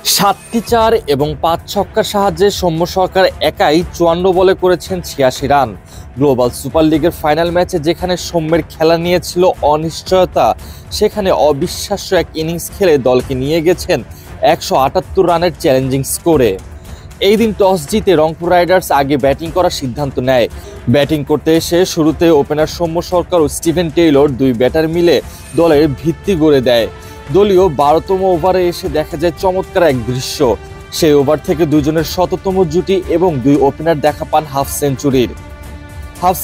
৭টি ৪ এবং ৫ ছক্কার সাহায্যে সৌম্য সরকার একাই ৫৪ বলে করেছেন ৮৬ রান। গ্লোবাল সুপার লিগের ফাইনাল ম্যাচে যেখানে সৌম্যের খেলা নিয়ে ছিল অনিশ্চয়তা, সেখানে অবিশ্বাস্য এক ইনিংস খেলে দলকে নিয়ে গেছেন ১৭৮ রানের চ্যালেঞ্জিং স্কোরে। এই দিন টস জিতে রংপুর রাইডার্স আগে ব্যাটিং করার সিদ্ধান্ত নেয়। ব্যাটিং করতে এসে শুরুতে ওপেনার সৌম্য সরকার ও স্টিভেন টেইলর দুই ব্যাটার মিলে দলের ভিত্তি গড়ে দেয়। দলীয় ১২তম ওভারে এসে দেখা যায় চমৎকার এক দৃশ্য। সেই ওভার থেকে দুজনের শততম জুটি এবং দুই ওপেনার দেখা পান হাফ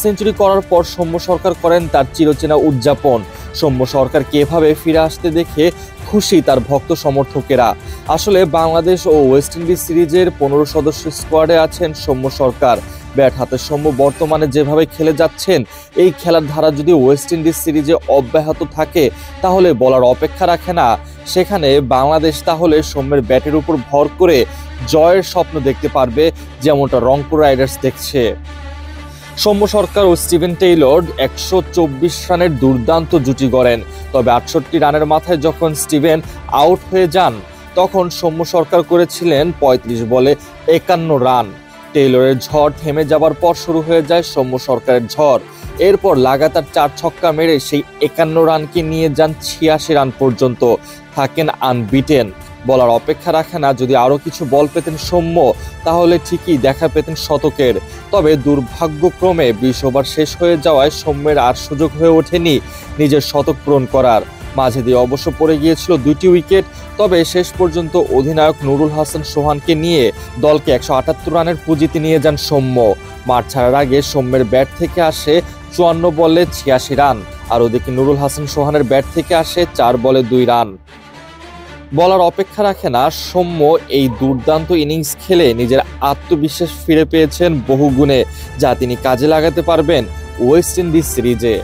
সেঞ্চুরি করার পর সৌম্য সরকার করেন তার চিরচেনা উদযাপন। সৌম্য সরকারকে এভাবে ফিরে আসতে দেখে খুশি তার ভক্ত সমর্থকেরা। আসলে বাংলাদেশ ও ওয়েস্ট ইন্ডিজ সিরিজের ১৫ সদস্য স্কোয়াডে আছেন সৌম্য সরকার। ব্যাট হাতে সৌম্য বর্তমানে যেভাবে খেলে যাচ্ছেন, এই খেলার ধারা যদি ওয়েস্ট ইন্ডিজ সিরিজে অব্যাহত থাকে তাহলে বলার অপেক্ষা রাখে না। সেখানে বাংলাদেশ তাহলে সৌম্যের ব্যাটের উপর ভর করে জয়ের স্বপ্ন দেখতে পারবে, যেমনটা রংপুর রাইডার্স দেখছে। সৌম্য সরকার ও স্টিভেন টেইলর ১২৪ রানের দুর্দান্ত জুটি গড়েন। তবে ৬৮ রানের মাথায় যখন স্টিভেন আউট হয়ে যান, তখন সৌম্য সরকার করেছিলেন ৩৫ বলে ৫১ রান। টেইলরের ঝড় থেমে যাবার পর শুরু হয়ে যায় সৌম্য সরকারের ঝড়। এরপর লাগাতার ৪ ছক্কা মেরে সেই ৫১ রানকে নিয়ে যান ৮৬ রান পর্যন্ত, থাকেন আনবিটেন। বলার অপেক্ষা রাখে না, যদি আরও কিছু বল পেতেন সৌম্য তাহলে ঠিকই দেখা পেতেন শতকের। তবে দুর্ভাগ্যক্রমে ২০ ওভার শেষ হয়ে যাওয়ায় সৌম্যের আর সুযোগ হয়ে ওঠেনি নিজের শতক পূরণ করার। মাঝে দিয়ে অবশ্য পড়ে গিয়েছিল ২টি উইকেট। তবে শেষ পর্যন্ত অধিনায়ক নুরুল হাসান সোহানকে নিয়ে দলকে ১৭৮ রানের পুঁজিতে নিয়ে যান সৌম্য। মাঠ ছাড়ার আগে সৌম্যের ব্যাট থেকে আসে ৫৪ বলে ৮৬ রান, আর ওদিকে নুরুল হাসান সোহানের ব্যাট থেকে আসে ৪ বলে ২ রান। বলার অপেক্ষা রাখে না, সৌম্য এই দুর্দান্ত ইনিংস খেলে নিজের আত্মবিশ্বাস ফিরে পেয়েছেন বহুগুণে, যা তিনি কাজে লাগাতে পারবেন ওয়েস্ট ইন্ডিজ সিরিজে।